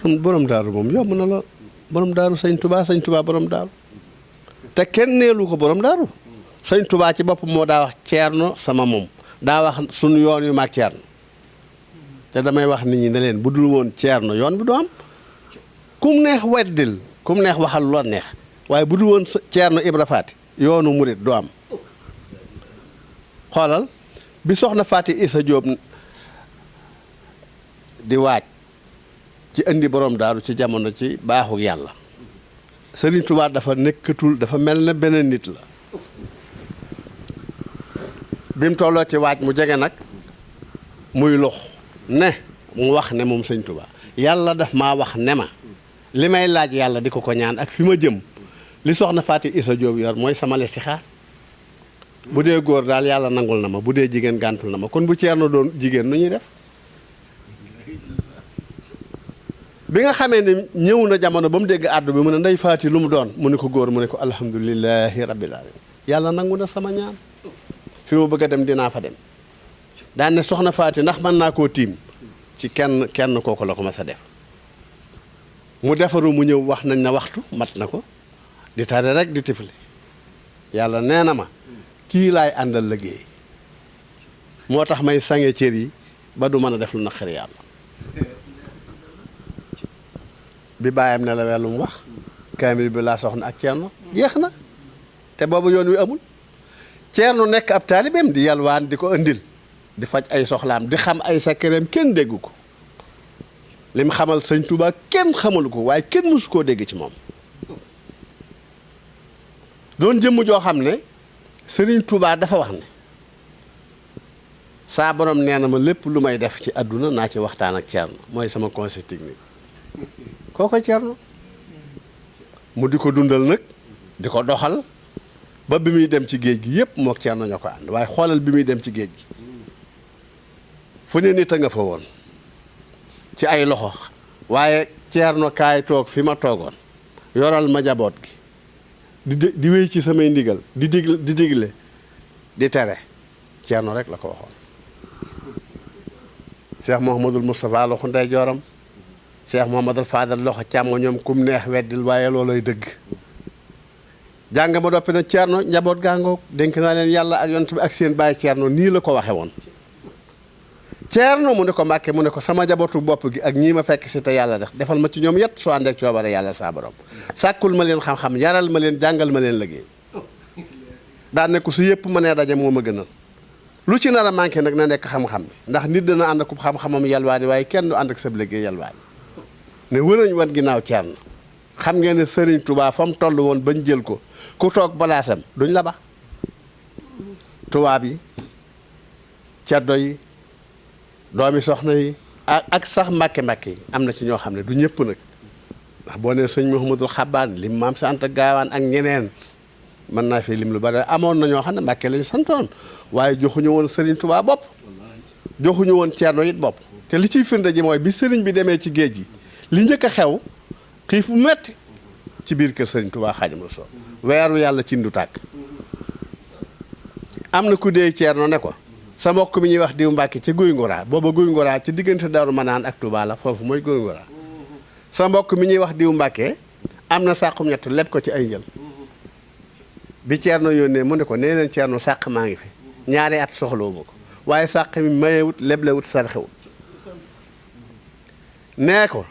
borom daaru moom yomb na la borom daaru sëñ Touba borom daaru te kenn neelu ko borom daaru sëñ Touba ci bopp moo daa wax thierno sama moom daa wax sunu yoon yu maag thierno te damay wax nit ñi ne leen bu dul woon thierno yoon bi du am kum neex weddil kum neex waxal lu la neex waaye bu dul woon thierno Ibra Faati yoonu murid du am xoolal bi soxna Faati Isa Jóob di waaj ci indi borom daaru ci jamono ci baaxu yàlla Sëriñ Tuubaa dafa nekkatul dafa mel na beneen nit la bi mu tolloo ci waaj mu jege nag muy lox ne mu wax ne moom Sëriñ Tuubaa yàlla daf maa wax ne ma li may laaj yàlla di ko ñaan ak fi ma jëm li soxna Faati Isa Jóob yor mooy sama listixaar bu dee góor daal yàlla nangul na ma bu dee jigéen gàntul na ma kon bu Ceerno doon jigéen nu ñuy def bi nga xamee ne ñëw na jamono ba mu dégg àddu bi mu ne ndey Faati lu mu doon mu ne ko góor mu ne ko alhamdulilahi rabbil alamin yàlla nangu na sama ñaan fi ma bëgg a dem dinaa fa dem daan ne soxna Faati ndax mën naa koo tiim ci kenn kooku la ko mas a def mu defaru mu ñëw wax nañ na waxtu mat na ko di tare rek di tifli yàlla nee na ma kii laay àndal liggéey moo tax may sange cër yi ba du mën a def lu naqari yàlla bi bàyyam ne la wellu mu wax kaamil bi laa soxna ak Ceerno jeex na te boobu yoon wi amul Ceerno nekk ab taalibeem di yalwaan di ko indil di faj ay soxlaam di xam ay sakkereem kenn déggu ko li mu xamal sëñ Tuubaa kenn xamalu ko waaye kenn mësu koo dégg ci moom doon jëmm joo xam ne Sëriñ Tuubaa dafa wax ne saa borom nee na ma lépp lu may def ci àdduna naa ci waxtaan ak Ceerno mooy sama conseil technique kooko Ceerno mu di ko dundal nag di ko doxal ba bi muy dem ci géej gi yépp mook Ceerno ñoo ko ànd waaye xoolal bi muy dem ci géej gi fu ne nit a nga fa woon ci ay loxo waaye Ceerno kaay toog fi ma toogoon yoral ma jaboot gi di wéy ci samay ndigal di digle di tere Ceerno rek la ko waxoon Cheikh Mouhamadul Moustapha loxo ndeyjooram Cheikh Mouhamadul Fadal loxo càmmoñam kum neex weddil waaye loolay dëgg jàng ma doppi na Ceerno njaboot gaangoog dénk naa leen yàlla ak yonent bi ak seen baay Ceerno nii la ko waxe woon Ceerno mu ne ko Mbàkke mu ne ko sama njabootu bopp gi ak ñii ma fekk si te yàlla def defal ma ci ñoom yet soo àndeek coobare yàlla saa borom sàkkul ma leen xam-xam yaral ma leen jàngal ma leen liggéey daan ne ko su yëpp ma nee daje moo ma gënal lu ci nar a manqué nag na nekk xam-xam bi ndax nit dana ànd ak xam-xamam yalwaani waaye kenn du ànd ak sab liggéey yalwaani ne wërañ wan ginnaaw Ceerno xam ngeen ne Sëriñ Tuubaa fa mu toll woon bañ jël ko ku toog balaasam duñ la ba tubaab yi caddo yi doomi soxna yi ak sax mbàkke yi am na ci ñoo xam ne du ñëpp nag ndax boo nee sëñ Mouhamadul Xabbaan lim maam sa Anta Gaawaan ak ñeneen mën naa fi lim lu bari amoon na ñoo xam ne Mbàkke lañ santoon waaye joxuñu woon Sëriñ Tuubaa bopp joxuñu woon Ceerno it bopp te li ciy firnde ji mooy bi sëriñ bi demee ci géej gi li njëkk a xew xiif bu metti ci biir kër Sëriñ Tuubaa Xaadimu Rasuul weeru yàlla ci ndu tàkk am na ku dee Ceerno ne ko sa mbokk mi ñuy wax diw Mbàkke ci guy ngoraa booba guy ngoraa ci diggante Daaru Manaan ak Touba la foofu mooy guy ngoraa sa mbokk mi ñuy wax diw Mbàkke am na sàqum ñett leb ko ci ay njël bi Ceerno yónnee mu ne ko nee leen Ceerno sàq maa ngi fi ñaari at soxlawu ma ko waaye sàq mi mayewut leblewut sarxewut nee ko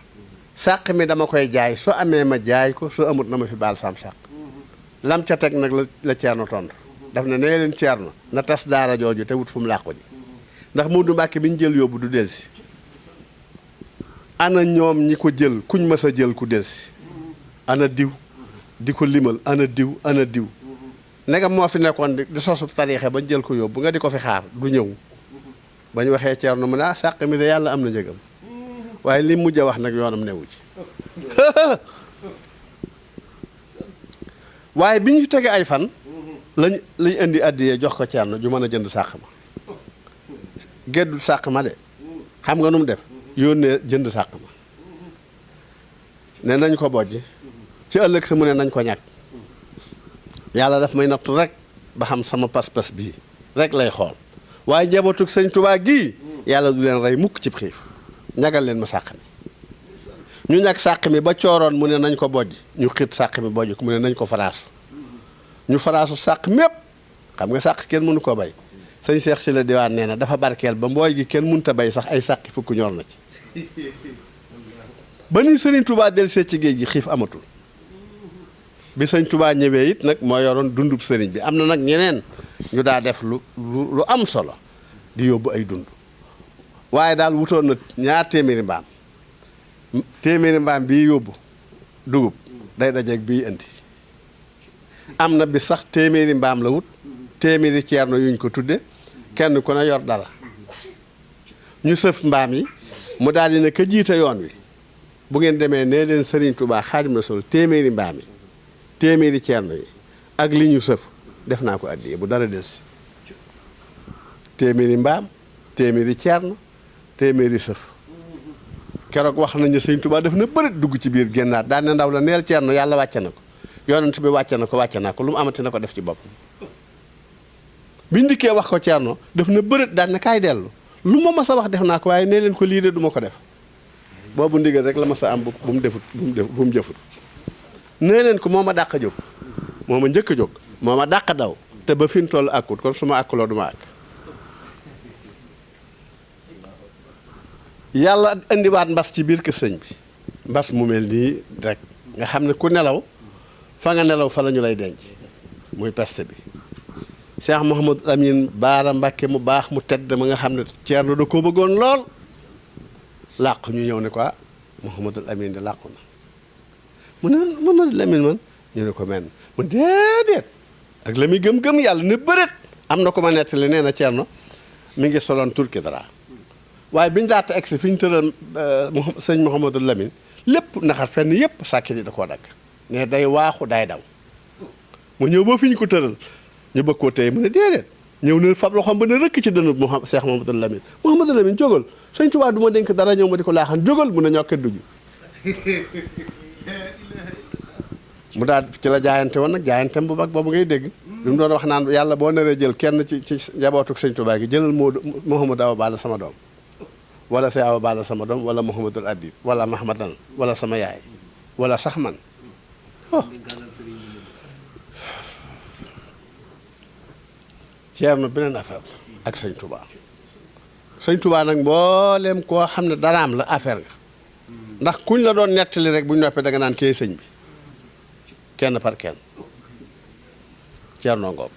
sàq mi dama koy jaay soo amee ma jaay ko soo amut na ma fi baal sam sàq lam ca teg nag la Ceerno tontu daf ne nee leen Ceerno na tas daara jooju te wut fu mu làqu ji ndax Modou Mbàkke bi ñu jël yóbbu du delsi ana ñoom ñi ko jël kuñ mës a jël ku delsi ana diw di ko limal ana diw ndegam moo fi nekkoon di sosub tariixe bañ jël ko yóbbu nga di ko fi xaar du ñëw ba ñu waxee Ceerno mu ne ah sàq mi de yàlla am na njëgam waaye li mujj a wax nag yoonam newu ci waaye bi ñu tege ay fan lañ indi addiyee jox ko Ceerno ju mën a jënd sàq ma geddul sàq ma de xam nga nu mu def yónnee jënd sàq ma ne nañ ko bojj ci ëllëg sa mu ne nañ ko ñàkk yàlla daf may nattu rek ba xam sama pas-pas bii rek lay xool waaye njabootug Sëñ Tuubaa gii yàlla du leen rey mukk cib xiif ñagal leen ma sàq mi ñu ñag sàq mi ba cooroon mu ne nañ ko bojj ñu xit sàq mi bojj ko mu ne nañ ko faraasu ñu faraasu sàq mépp xam nga sàq kenn mënu ko bay sëñ Cheikh Sylla diwaan nee na dafa barkeel ba mbooy gi kenn mënut a bay sax ay sàqi fukk ñor na ci ba ni sëriñ Touba delsee ci géej gi xiif amatul bi sëñ Touba ñëwee it nag moo yoroon dundub sëriñ bi am na nag ñeneen ñu daa def lu am solo di yóbbu ay dund waaye daal wutoon na ñaar téeméeri mbaam bii yóbbu dugub day dajeeg bii indi am na bi sax téeméeri mbaam la wut téeméeri thierno yuñ ko tudde kenn ku ne yor dara ñu sëf mbaam yi mu daal di ne ka jiite yoon wi bu ngeen demee nee leen Serigne Touba Xaadimu Rasuul téeméeri mbaam yi téeméeri thierno yi ak li ñu sëf def naa ko addiye bu dara delsi téeméeri mbaam téeméeri thierno téeméeri sëf keroog wax nañu Serigne Touba def na bërit dugg ci biir génnaat daan ne ndaw la neel thierno yàlla wàcce na ko yonent bi wàcce naa ko lu mu amati na ko def ci bopp biñ dikkee wax ko thierno def na bërit daan ne kaay dellu lu ma mas a wax def naa ko waaye nee leen ko lii de du ma ko def boobu ndigal rek la mas a am bu mu defut bu mu jëfut nee leen ko moo ma dàq jóg moo ma njëkk a jóg moo ma dàq daw te ba fi mu toll àkkut kon su ma àkkuloo du ma àkk yàlla indiwaat mbas ci biir kër sëñ bi mbas mu mel nii rek nga xam ne ku nelaw fa nga nelaw fa la ñu lay denc muy peste bi Cheikh Mouhamadou Amine Baara Mbacke mu baax mu tedd ma nga xam ne Thierno da koo bëggoon lool làq ñu ñëw ne ko Mouhamadou Amine de làqu na mu ne Mouhamadou Amine man ñu ne ko men mu déedéet ak la muy gëm-gëm yàlla ne bëreet am na ko ma nettali nee na Thierno mi ngi soloon turki dara waaye biñu daata egsi fi ñu tëral sëñ Mouhamadou Lamine lépp naxar fenn yëpp sàkki di da koo dagg ne day waaxu day daw mu ñëw ba fi ñu ko tëral ñu bëgg koo tey mu ne déedéet ñëw na fab loxoom ba ne rëkk ci dënnu Cheikh Mouhamadou Lamine Mouhamadou Lamine jógal sëñ Tuubaa du ma dénk dara ñëw ma di ko laaxan jógal mu ne ñokket dugg mu daal ci la jaayante woon nag jaayantem bu bag boobu ngay dégg bi mu doon wax naan yàlla boo naree jël kenn ci njabootuk sëñ Tuubaa gi jëlal Mouhamadou Awa Balla sama doom wala say Awa Balla sama doom wala Mouhamadul Habib wala Mahmadan wala sama yaay wala sax man Thierno beneen affaire la ak sëñ Touba sëñ Touba nag mbooleem koo xam ne daraam la affaire nga ndax kuñ la doon nettali rek bu ñu noppee da nga naan kee sëñ bi kenn par kenn Thierno ngoom